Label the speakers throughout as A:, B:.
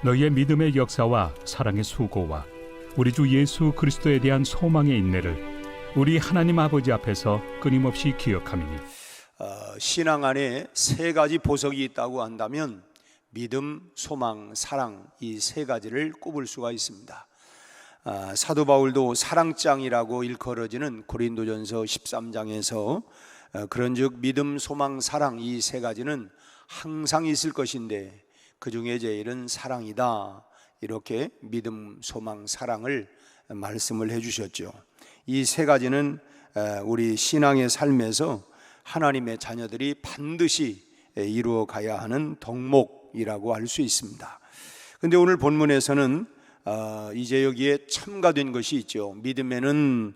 A: 너희의 믿음의 역사와 사랑의 수고와 우리 주 예수 그리스도에 대한 소망의 인내를 우리 하나님 아버지 앞에서 끊임없이 기억함이니
B: 신앙 안에 세 가지 보석이 있다고 한다면 믿음, 소망, 사랑, 이 세 가지를 꼽을 수가 있습니다. 사도 바울도 사랑장이라고 일컬어지는 고린도전서 13장에서 그런즉 믿음, 소망, 사랑 이 세 가지는 항상 있을 것인데 그 중에 제일은 사랑이다, 이렇게 믿음, 소망, 사랑을 말씀을 해주셨죠. 이 세 가지는 우리 신앙의 삶에서 하나님의 자녀들이 반드시 이루어 가야 하는 덕목이라고 할 수 있습니다. 그런데 오늘 본문에서는 이제 여기에 첨가된 것이 있죠. 믿음에는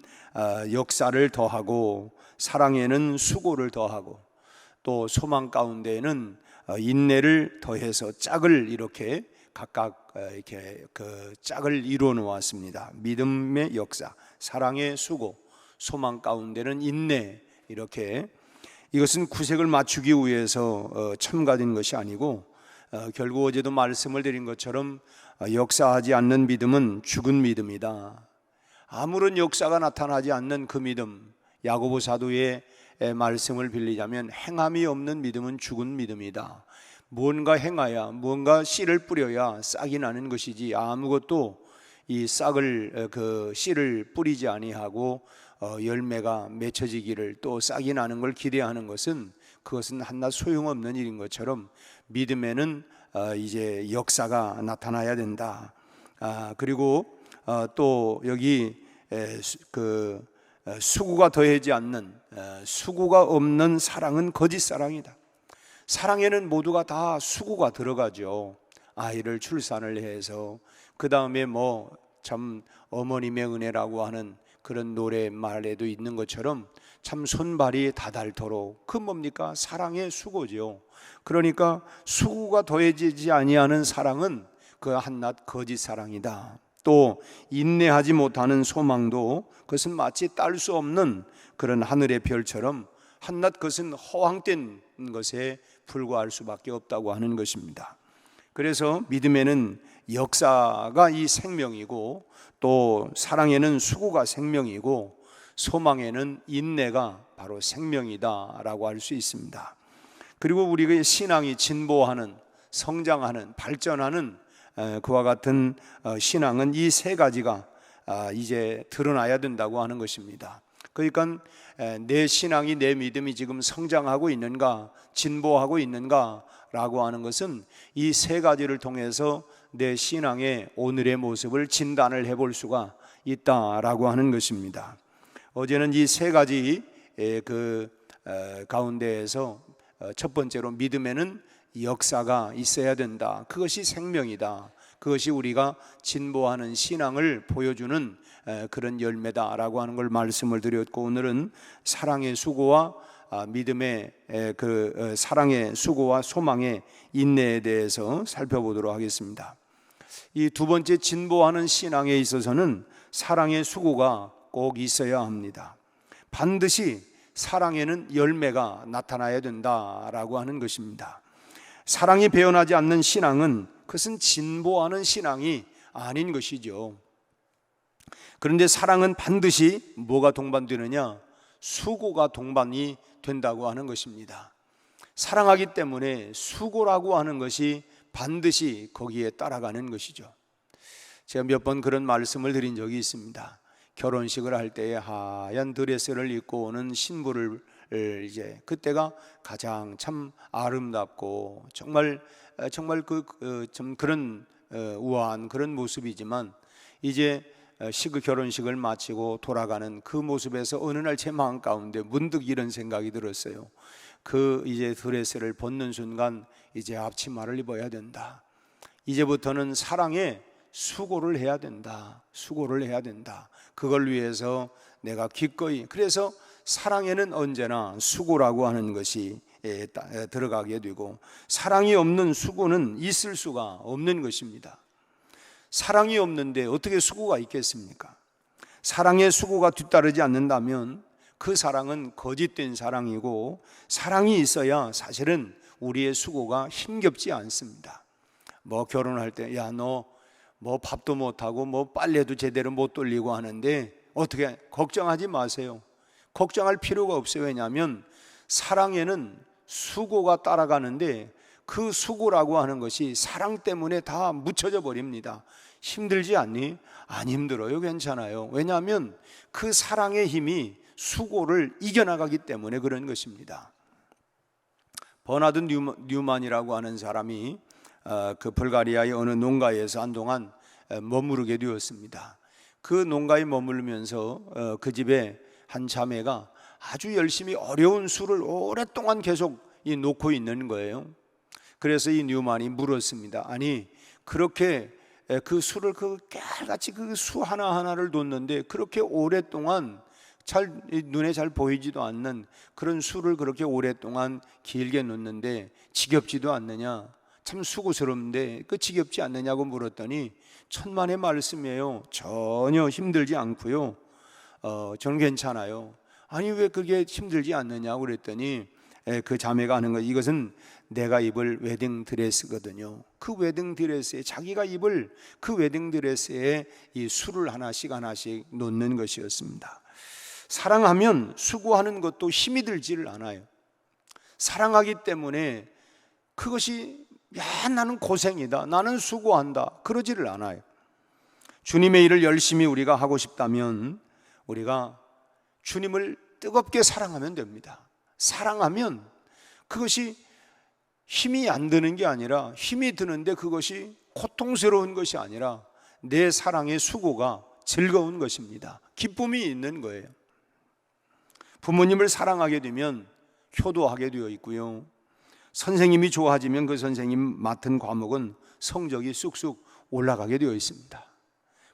B: 역사를 더하고 사랑에는 수고를 더하고 또 소망 가운데에는 인내를 더해서 짝을 이렇게 각각 이렇게 그 짝을 이루어 놓았습니다. 믿음의 역사, 사랑의 수고, 소망 가운데는 인내, 이렇게 이것은 구색을 맞추기 위해서 첨가된 것이 아니고 결국 어제도 말씀을 드린 것처럼 역사하지 않는 믿음은 죽은 믿음이다. 아무런 역사가 나타나지 않는 그 믿음, 야고보 사도의 말씀을 빌리자면 행함이 없는 믿음은 죽은 믿음이다. 무언가 행하야, 무언가 씨를 뿌려야 싹이 나는 것이지 아무것도 이 싹을 그 씨를 뿌리지 아니하고 열매가 맺혀지기를 또 싹이 나는 걸 기대하는 것은 그것은 한낱 소용없는 일인 것처럼 믿음에는 이제 역사가 나타나야 된다. 그리고 또 여기 그 수고가 더하지 않는, 수고가 없는 사랑은 거짓 사랑이다. 사랑에는 모두가 다 수고가 들어가죠. 아이를 출산을 해서 그 다음에 뭐 참 어머님의 은혜라고 하는 그런 노래말에도 있는 것처럼 참 손발이 다닳도록, 그 뭡니까? 사랑의 수고죠. 그러니까 수고가 더해지지 아니하는 사랑은 그 한낱 거짓 사랑이다. 또 인내하지 못하는 소망도 그것은 마치 딸 수 없는 그런 하늘의 별처럼 한낱 그것은 허황된 것에 불과할 수밖에 없다고 하는 것입니다. 그래서 믿음에는 역사가 이 생명이고 또 사랑에는 수고가 생명이고 소망에는 인내가 바로 생명이다라고 할 수 있습니다. 그리고 우리의 신앙이 진보하는, 성장하는, 발전하는 그와 같은 신앙은 이 세 가지가 이제 드러나야 된다고 하는 것입니다. 그러니까 내 신앙이, 내 믿음이 지금 성장하고 있는가, 진보하고 있는가 라고 하는 것은 이 세 가지를 통해서 내 신앙의 오늘의 모습을 진단을 해볼 수가 있다라고 하는 것입니다. 어제는 이 세 가지 그 가운데에서 첫 번째로 믿음에는 역사가 있어야 된다. 그것이 생명이다. 그것이 우리가 진보하는 신앙을 보여주는 그런 열매다라고 하는 걸 말씀을 드렸고, 오늘은 사랑의 수고와 믿음의 그 사랑의 수고와 소망의 인내에 대해서 살펴보도록 하겠습니다. 이 두 번째 진보하는 신앙에 있어서는 사랑의 수고가 꼭 있어야 합니다. 반드시 사랑에는 열매가 나타나야 된다라고 하는 것입니다. 사랑이 배어나지 않는 신앙은 그것은 진보하는 신앙이 아닌 것이죠. 그런데 사랑은 반드시 뭐가 동반되느냐? 수고가 동반이 된다고 하는 것입니다. 사랑하기 때문에 수고라고 하는 것이 반드시 거기에 따라가는 것이죠. 제가 몇 번 그런 말씀을 드린 적이 있습니다. 결혼식을 할 때에 하얀 드레스를 입고 오는 신부를 이제 그때가 가장 참 아름답고 정말 좀 그런 우아한 그런 모습이지만 이제 결혼식을 마치고 돌아가는 그 모습에서 어느 날 제 마음 가운데 문득 이런 생각이 들었어요. 그 이제 드레스를 벗는 순간 이제 앞치마를 입어야 된다. 이제부터는 사랑에 수고를 해야 된다. 수고를 해야 된다. 그걸 위해서 내가 기꺼이, 그래서 사랑에는 언제나 수고라고 하는 것이 들어가게 되고, 사랑이 없는 수고는 있을 수가 없는 것입니다. 사랑이 없는데 어떻게 수고가 있겠습니까? 사랑의 수고가 뒤따르지 않는다면 그 사랑은 거짓된 사랑이고, 사랑이 있어야 사실은 우리의 수고가 힘겹지 않습니다. 뭐 결혼할 때 야 너 뭐 밥도 못하고 뭐 빨래도 제대로 못 돌리고 하는데 어떻게 걱정하지 마세요. 걱정할 필요가 없어요. 왜냐하면 사랑에는 수고가 따라가는데 그 수고라고 하는 것이 사랑 때문에 다 묻혀져 버립니다. 힘들지 않니? 안 힘들어요. 괜찮아요. 왜냐하면 그 사랑의 힘이 수고를 이겨나가기 때문에 그런 것입니다. 버나드 뉴만이라고 하는 사람이 그 불가리아의 어느 농가에서 한동안 머무르게 되었습니다. 그 농가에 머물면서 그 집에 한 자매가 아주 열심히 어려운 술을 오랫동안 계속 놓고 있는 거예요. 그래서 이 뉴만이 물었습니다. 아니 그렇게 그 술을 그 깨알같이 그 수 하나하나를 놓는데 그렇게 오랫동안 잘 눈에 잘 보이지도 않는 그런 술을 그렇게 오랫동안 길게 놓는데 지겹지도 않느냐? 참 수고스러운데 그 지겹지 않느냐고 물었더니 천만의 말씀이에요. 전혀 힘들지 않고요. 저는 괜찮아요. 아니 왜 그게 힘들지 않느냐고 그랬더니 그 자매가 하는 거 이것은 내가 입을 웨딩 드레스거든요. 그 웨딩 드레스에 자기가 입을 그 웨딩 드레스에 이 술을 하나씩 놓는 것이었습니다. 사랑하면 수고하는 것도 힘이 들지를 않아요. 사랑하기 때문에 그것이 야 나는 고생이다, 나는 수고한다 그러지를 않아요. 주님의 일을 열심히 우리가 하고 싶다면 우리가 주님을 뜨겁게 사랑하면 됩니다. 사랑하면 그것이 힘이 안 드는 게 아니라 힘이 드는데 그것이 고통스러운 것이 아니라 내 사랑의 수고가 즐거운 것입니다. 기쁨이 있는 거예요. 부모님을 사랑하게 되면 효도하게 되어 있고요. 선생님이 좋아지면 그 선생님 맡은 과목은 성적이 쑥쑥 올라가게 되어 있습니다.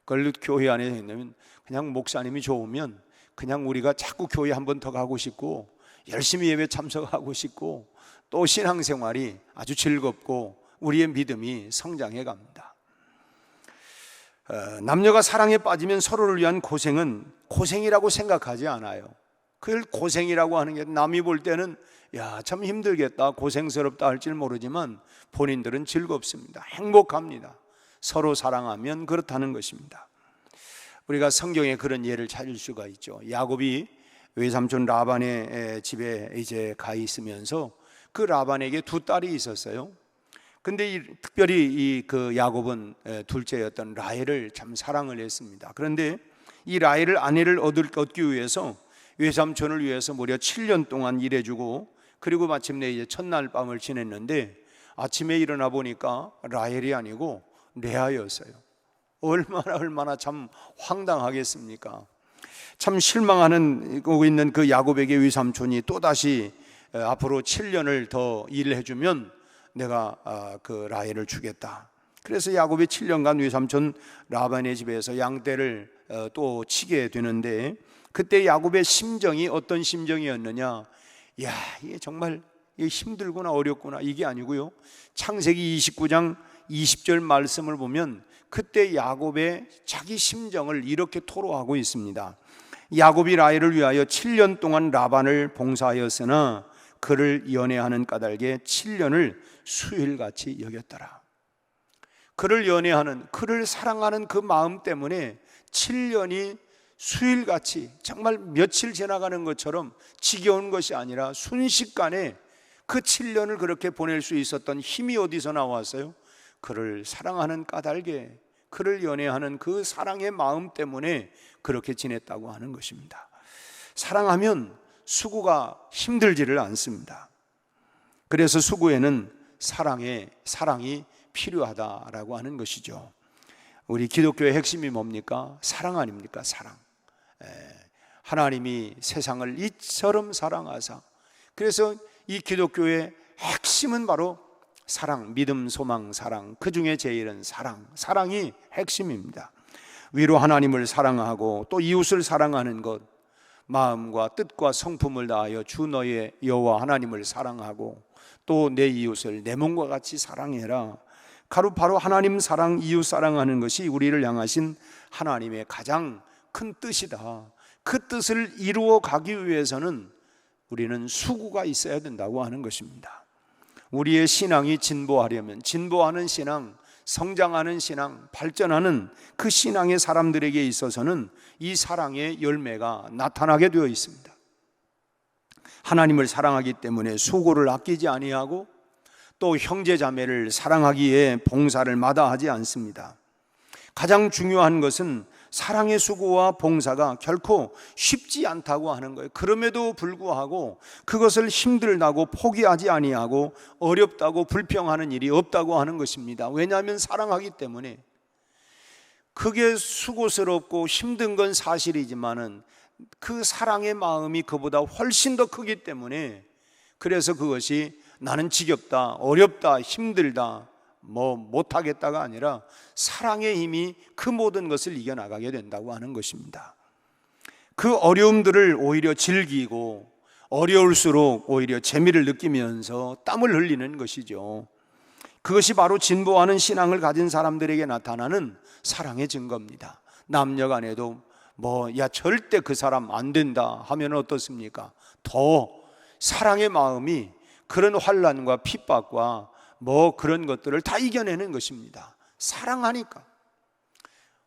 B: 그걸 교회 안에 있냐면 그냥 목사님이 좋으면 그냥 우리가 자꾸 교회 한 번 더 가고 싶고 열심히 예배 참석하고 싶고 또 신앙생활이 아주 즐겁고 우리의 믿음이 성장해 갑니다. 남녀가 사랑에 빠지면 서로를 위한 고생은 고생이라고 생각하지 않아요. 그걸 고생이라고 하는 게 남이 볼 때는 야, 참 힘들겠다, 고생스럽다 할지 모르지만 본인들은 즐겁습니다. 행복합니다. 서로 사랑하면 그렇다는 것입니다. 우리가 성경에 그런 예를 찾을 수가 있죠. 야곱이 외삼촌 라반의 집에 이제 가 있으면서 그 라반에게 두 딸이 있었어요. 근데 특별히 그 야곱은 둘째였던 라헬을 참 사랑을 했습니다. 그런데 이 라헬을 아내를 얻기 위해서 외삼촌을 위해서 무려 7년 동안 일해주고 그리고 마침내 이제 첫날 밤을 지냈는데 아침에 일어나 보니까 라헬이 아니고 레아였어요. 얼마나 참 황당하겠습니까? 참 실망하는 있는 그 야곱에게 외삼촌이 또다시 앞으로 7년을 더 일을 해주면 내가 그 라헬을 주겠다. 그래서 야곱이 7년간 외삼촌 라반의 집에서 양떼를 또 치게 되는데 그때 야곱의 심정이 어떤 심정이었느냐? 야, 이게 정말 힘들구나 어렵구나 이게 아니고요. 창세기 29장 20절 말씀을 보면 그때 야곱의 자기 심정을 이렇게 토로하고 있습니다. 야곱이 라헬을 위하여 7년 동안 라반을 봉사하였으나 그를 연애하는 까닭에 7년을 수일같이 여겼더라. 그를 연애하는, 그를 사랑하는 그 마음 때문에 7년이 수일같이 정말 며칠 지나가는 것처럼 지겨운 것이 아니라 순식간에 그 7년을 그렇게 보낼 수 있었던 힘이 어디서 나왔어요? 그를 사랑하는 까닭에, 그를 연애하는 그 사랑의 마음 때문에 그렇게 지냈다고 하는 것입니다. 사랑하면 수고가 힘들지를 않습니다. 그래서 수고에는 사랑이 필요하다라고 하는 것이죠. 우리 기독교의 핵심이 뭡니까? 사랑 아닙니까? 사랑. 하나님이 세상을 이처럼 사랑하사, 그래서 이 기독교의 핵심은 바로 사랑, 믿음, 소망, 사랑, 그 중에 제일은 사랑이 핵심입니다. 위로 하나님을 사랑하고 또 이웃을 사랑하는 것, 마음과 뜻과 성품을 다하여 주 너의 여호와 하나님을 사랑하고 또 내 이웃을 내 몸과 같이 사랑해라. 바로 하나님 사랑, 이웃 사랑하는 것이 우리를 향하신 하나님의 가장 큰 뜻이다. 그 뜻을 이루어 가기 위해서는 우리는 수고가 있어야 된다고 하는 것입니다. 우리의 신앙이 진보하려면, 진보하는 신앙, 성장하는 신앙, 발전하는 그 신앙의 사람들에게 있어서는 이 사랑의 열매가 나타나게 되어 있습니다. 하나님을 사랑하기 때문에 수고를 아끼지 아니하고 또 형제 자매를 사랑하기에 봉사를 마다하지 않습니다. 가장 중요한 것은 사랑의 수고와 봉사가 결코 쉽지 않다고 하는 거예요. 그럼에도 불구하고 그것을 힘들다고 포기하지 아니하고 어렵다고 불평하는 일이 없다고 하는 것입니다. 왜냐하면 사랑하기 때문에. 그게 수고스럽고 힘든 건 사실이지만은 그 사랑의 마음이 그보다 훨씬 더 크기 때문에, 그래서 그것이 나는 지겹다, 어렵다, 힘들다, 못하겠다가 아니라 사랑의 힘이 그 모든 것을 이겨나가게 된다고 하는 것입니다. 그 어려움들을 오히려 즐기고 어려울수록 오히려 재미를 느끼면서 땀을 흘리는 것이죠. 그것이 바로 진보하는 신앙을 가진 사람들에게 나타나는 사랑의 증거입니다. 남녀 간에도 절대 그 사람 안 된다 하면 어떻습니까? 더 사랑의 마음이 그런 환난과 핍박과 그런 것들을 다 이겨내는 것입니다. 사랑하니까.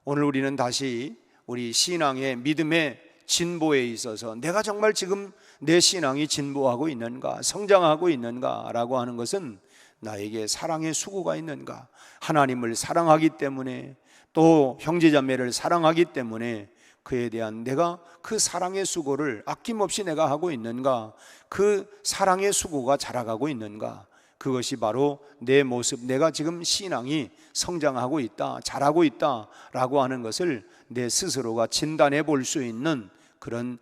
B: 오늘 우리는 다시 우리 신앙의 믿음의 진보에 있어서 내가 정말 지금 내 신앙이 진보하고 있는가, 성장하고 있는가 라고 하는 것은 나에게 사랑의 수고가 있는가, 하나님을 사랑하기 때문에 또 형제자매를 사랑하기 때문에 그에 대한 내가 그 사랑의 수고를 아낌없이 내가 하고 있는가, 그 사랑의 수고가 자라가고 있는가, 그것이 바로 내 모습, 내가 지금 신앙이 성장하고 있다, 자라고 있다라고 하는 것을 내 스스로가 진단해 볼 수 있는 그런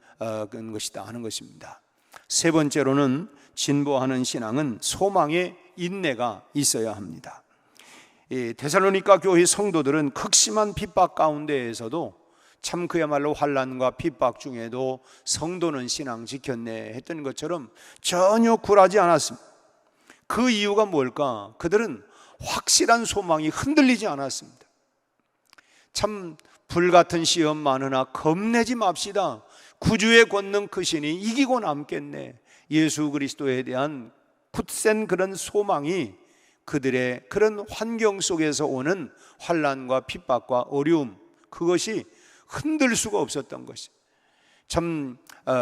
B: 것이다 하는 것입니다. 세 번째로는 진보하는 신앙은 소망의 인내가 있어야 합니다. 데살로니가 교회 성도들은 극심한 핍박 가운데에서도 참 그야말로 환난과 핍박 중에도 성도는 신앙 지켰네 했던 것처럼 전혀 굴하지 않았습니다. 그 이유가 뭘까? 그들은 확실한 소망이 흔들리지 않았습니다. 참 불같은 시험 많으나 겁내지 맙시다. 구주의 권능 크시니 이기고 남겠네. 예수 그리스도에 대한 굳센 그런 소망이 그들의 그런 환경 속에서 오는 환난과 핍박과 어려움, 그것이 흔들 수가 없었던 것이 참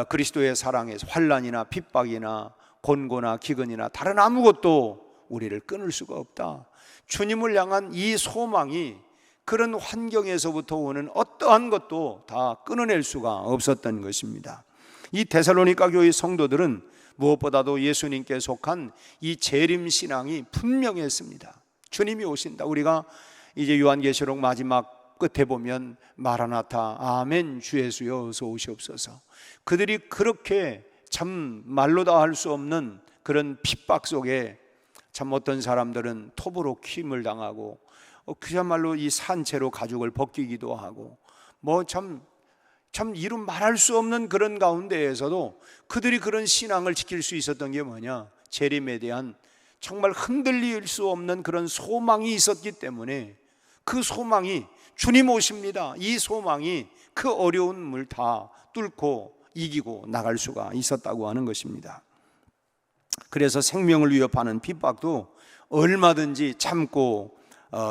B: 그리스도의 사랑에서 환난이나 핍박이나 곤고나 기근이나 다른 아무것도 우리를 끊을 수가 없다. 주님을 향한 이 소망이 그런 환경에서부터 오는 어떠한 것도 다 끊어낼 수가 없었던 것입니다. 이 데살로니가 교회 성도들은 무엇보다도 예수님께 속한 이 재림 신앙이 분명했습니다. 주님이 오신다. 우리가 이제 요한계시록 마지막 끝에 보면 마라나타, 아멘, 주 예수여 어서 오시옵소서. 그들이 그렇게 참 말로 다 할 수 없는 그런 핍박 속에 참 어떤 사람들은 톱으로 킴을 당하고 그야말로 이 산채로 가죽을 벗기기도 하고 참 이루 말할 수 없는 그런 가운데에서도 그들이 그런 신앙을 지킬 수 있었던 게 뭐냐? 재림에 대한 정말 흔들릴 수 없는 그런 소망이 있었기 때문에, 그 소망이 주님 오십니다. 이 소망이 그 어려움을 다 뚫고 이기고 나갈 수가 있었다고 하는 것입니다. 그래서 생명을 위협하는 핍박도 얼마든지 참고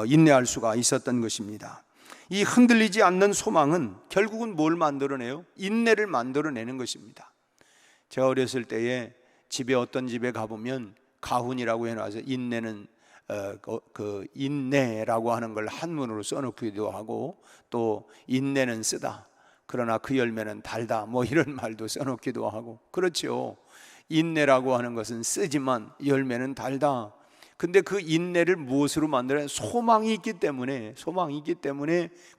B: 인내할 수가 있었던 것입니다. 이 흔들리지 않는 소망은 결국은 뭘 만들어내요? 인내를 만들어내는 것입니다. 제가 어렸을 때에 집에 어떤 집에 가보면 가훈이라고 해놔서 인내는 그 인내라고 하는 걸 한문으로 써놓기도 하고, 또 인내는 쓰다, 그러나 그 열매는 달다, 이런 말도 써놓기도 하고. 그렇죠. 인내라고 하는 것은 쓰지만 열매는 달다. 근데 그 인내를 무엇으로 만들어요? 소망이 있기 때문에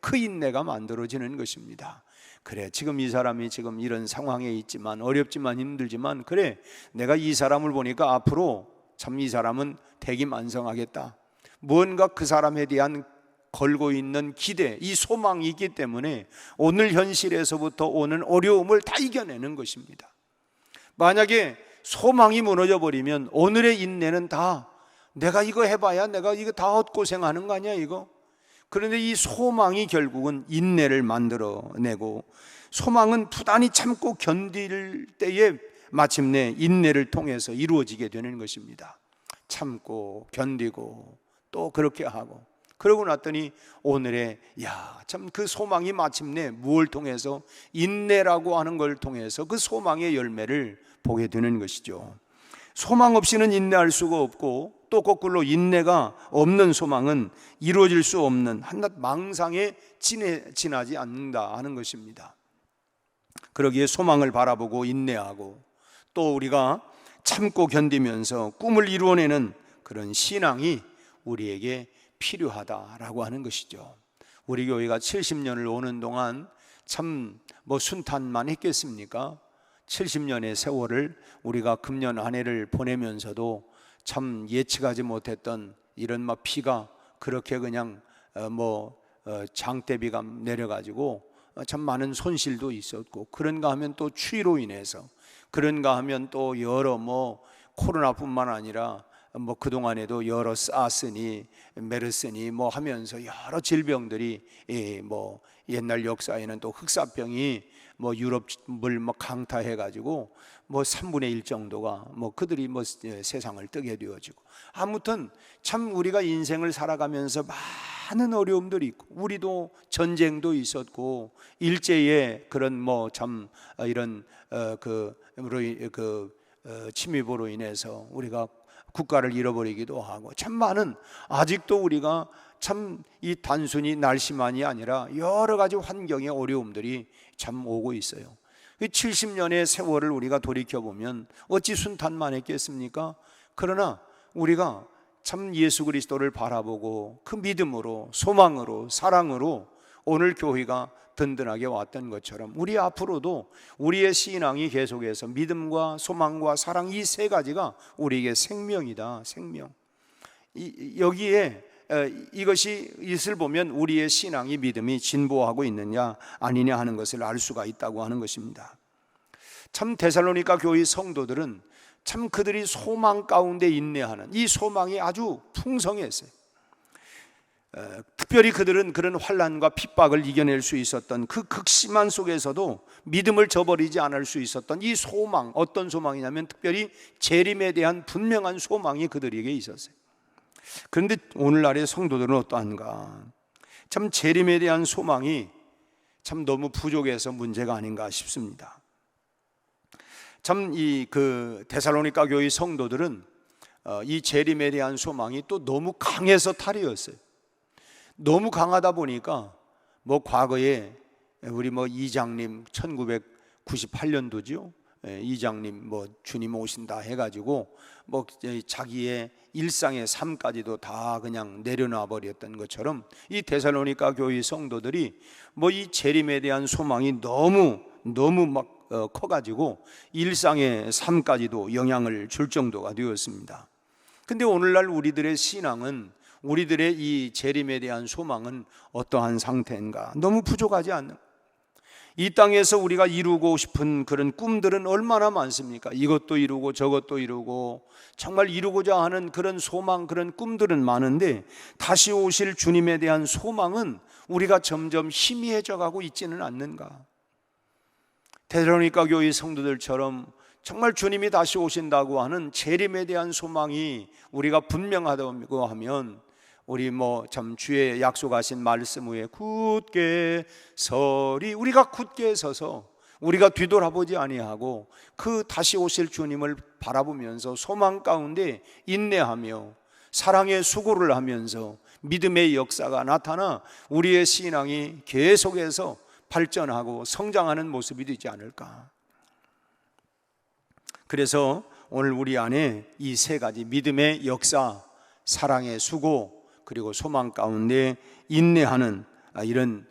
B: 그 인내가 만들어지는 것입니다. 그래, 지금 이 사람이 지금 이런 상황에 있지만, 어렵지만 힘들지만, 그래, 내가 이 사람을 보니까 앞으로 참 이 사람은 대기만성하겠다. 뭔가 그 사람에 대한 걸고 있는 기대, 이 소망이 있기 때문에 오늘 현실에서부터 오는 어려움을 다 이겨내는 것입니다. 만약에 소망이 무너져 버리면 오늘의 인내는 다 내가 이거 해봐야 내가 이거 다 헛고생하는 거 아니야 이거? 그런데 이 소망이 결국은 인내를 만들어내고, 소망은 부단히 참고 견딜 때에 마침내 인내를 통해서 이루어지게 되는 것입니다. 참고 견디고 또 그렇게 하고, 그러고 났더니 오늘의 참 그 소망이 마침내 무엇을 통해서, 인내라고 하는 걸 통해서 그 소망의 열매를 보게 되는 것이죠. 소망 없이는 인내할 수가 없고, 또 거꾸로 인내가 없는 소망은 이루어질 수 없는 한낱 망상에 지나지 않는다 하는 것입니다. 그러기에 소망을 바라보고 인내하고, 또 우리가 참고 견디면서 꿈을 이루어내는 그런 신앙이 우리에게 필요하다라고 하는 것이죠. 우리 교회가 70년을 오는 동안 참 순탄만 했겠습니까? 70년의 세월을 우리가 금년 한 해를 보내면서도 참 예측하지 못했던 이런 비가 그렇게 그냥 장대비가 내려가지고 참 많은 손실도 있었고, 그런가 하면 또 추위로 인해서, 그런가 하면 또 여러 코로나뿐만 아니라 그동안에도 여러 사스니 메르스니 하면서 여러 질병들이 옛날 역사에는 또 흑사병이 유럽을 강타해 가지고 3분의 1 정도가 그들이 세상을 뜨게 되어지고, 아무튼 참 우리가 인생을 살아가면서 많은 어려움들이 있고, 우리도 전쟁도 있었고, 일제의 그런 참 이런 침입으로 인해서 우리가 국가를 잃어버리기도 하고, 참 많은, 아직도 우리가 참 이 단순히 날씨만이 아니라 여러 가지 환경의 어려움들이 참 오고 있어요. 70년의 세월을 우리가 돌이켜보면 어찌 순탄만 했겠습니까? 그러나 우리가 참 예수 그리스도를 바라보고 그 믿음으로, 소망으로, 사랑으로 오늘 교회가 든든하게 왔던 것처럼, 우리 앞으로도 우리의 신앙이 계속해서 믿음과 소망과 사랑, 이 세 가지가 우리에게 생명이다, 생명. 여기에 이것이 있을 보면 우리의 신앙이, 믿음이 진보하고 있느냐 아니냐 하는 것을 알 수가 있다고 하는 것입니다. 참 데살로니가 교회 성도들은 참 그들이 소망 가운데 인내하는 이 소망이 아주 풍성했어요. 특별히 그들은 그런 환난과 핍박을 이겨낼 수 있었던 그 극심한 속에서도 믿음을 저버리지 않을 수 있었던 이 소망, 어떤 소망이냐면 특별히 재림에 대한 분명한 소망이 그들에게 있었어요. 그런데 오늘날의 성도들은 어떠한가? 참 재림에 대한 소망이 참 너무 부족해서 문제가 아닌가 싶습니다. 참 데살로니가 교회 성도들은 이 재림에 대한 소망이 또 너무 강해서 탈이었어요. 너무 강하다 보니까 과거에 우리 이장님 1998년도죠. 이장님 주님 오신다 해가지고 자기의 일상의 삶까지도 다 그냥 내려놔 버렸던 것처럼, 이 데살로니가 교회 성도들이 이 재림에 대한 소망이 너무 커가지고 일상의 삶까지도 영향을 줄 정도가 되었습니다. 근데 오늘날 우리들의 신앙은, 우리들의 이 재림에 대한 소망은 어떠한 상태인가? 너무 부족하지 않는, 이 땅에서 우리가 이루고 싶은 그런 꿈들은 얼마나 많습니까? 이것도 이루고 저것도 이루고, 정말 이루고자 하는 그런 소망, 그런 꿈들은 많은데 다시 오실 주님에 대한 소망은 우리가 점점 희미해져 가고 있지는 않는가? 데살로니가 교회 성도들처럼 정말 주님이 다시 오신다고 하는 재림에 대한 소망이 우리가 분명하다고 하면, 우리 참 주의 약속하신 말씀 위에 굳게 서리, 우리가 굳게 서서 우리가 뒤돌아보지 아니하고 그 다시 오실 주님을 바라보면서 소망 가운데 인내하며 사랑의 수고를 하면서 믿음의 역사가 나타나 우리의 신앙이 계속해서 발전하고 성장하는 모습이 되지 않을까. 그래서 오늘 우리 안에 이 세 가지, 믿음의 역사, 사랑의 수고, 그리고 소망 가운데 인내하는 이런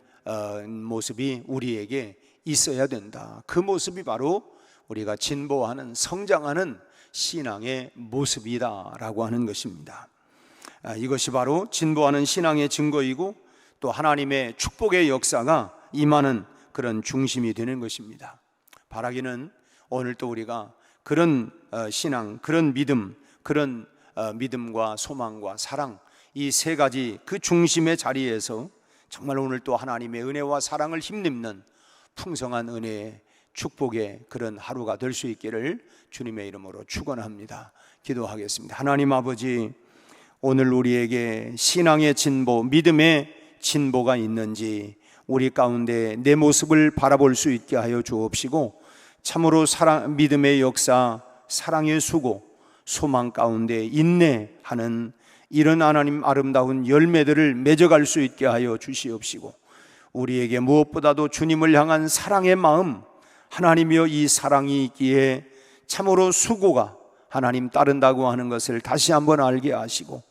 B: 모습이 우리에게 있어야 된다. 그 모습이 바로 우리가 진보하는, 성장하는 신앙의 모습이다라고 하는 것입니다. 이것이 바로 진보하는 신앙의 증거이고, 또 하나님의 축복의 역사가 임하는 그런 중심이 되는 것입니다. 바라기는 오늘 또 우리가 그런 신앙, 그런 믿음, 그런 믿음과 소망과 사랑, 이 세 가지 그 중심의 자리에서 정말 오늘 또 하나님의 은혜와 사랑을 힘입는 풍성한 은혜의 축복의 그런 하루가 될 수 있기를 주님의 이름으로 축원합니다. 기도하겠습니다. 하나님 아버지, 오늘 우리에게 신앙의 진보, 믿음의 진보가 있는지 우리 가운데 내 모습을 바라볼 수 있게 하여 주옵시고, 참으로 믿음의 역사, 사랑의 수고, 소망 가운데 인내하는 이런 하나님 아름다운 열매들을 맺어갈 수 있게 하여 주시옵시고, 우리에게 무엇보다도 주님을 향한 사랑의 마음, 하나님이여 이 사랑이 있기에 참으로 수고가 하나님 따른다고 하는 것을 다시 한번 알게 하시고,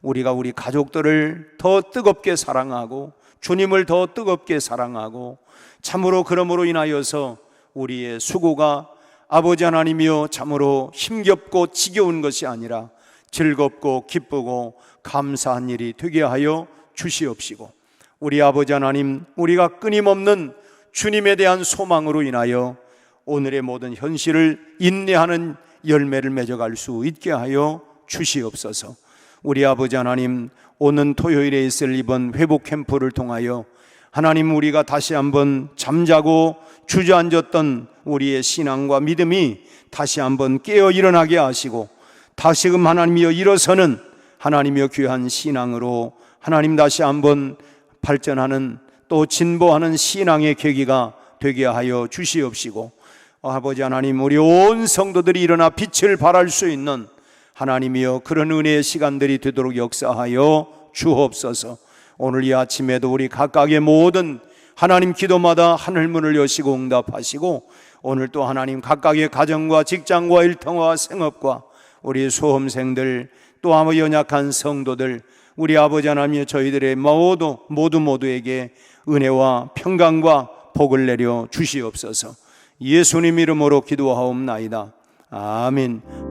B: 우리가 우리 가족들을 더 뜨겁게 사랑하고 주님을 더 뜨겁게 사랑하고, 참으로 그러므로 인하여서 우리의 수고가 아버지 하나님이여 참으로 힘겹고 지겨운 것이 아니라 즐겁고 기쁘고 감사한 일이 되게 하여 주시옵시고, 우리 아버지 하나님, 우리가 끊임없는 주님에 대한 소망으로 인하여 오늘의 모든 현실을 인내하는 열매를 맺어갈 수 있게 하여 주시옵소서. 우리 아버지 하나님, 오는 토요일에 있을 이번 회복 캠프를 통하여 하나님, 우리가 다시 한번 잠자고 주저앉았던 우리의 신앙과 믿음이 다시 한번 깨어 일어나게 하시고, 다시금 하나님이여 일어서는 하나님이여 귀한 신앙으로 하나님 다시 한번 발전하는, 또 진보하는 신앙의 계기가 되게 하여 주시옵시고, 아버지 하나님, 우리 온 성도들이 일어나 빛을 발할 수 있는 하나님이여 그런 은혜의 시간들이 되도록 역사하여 주옵소서. 오늘 이 아침에도 우리 각각의 모든 하나님 기도마다 하늘문을 여시고 응답하시고, 오늘 또 하나님 각각의 가정과 직장과 일터와 생업과 우리 수험생들, 또 아무 연약한 성도들, 우리 아버지 하나님, 저희들의 모두에게 은혜와 평강과 복을 내려 주시옵소서. 예수님 이름으로 기도하옵나이다. 아멘.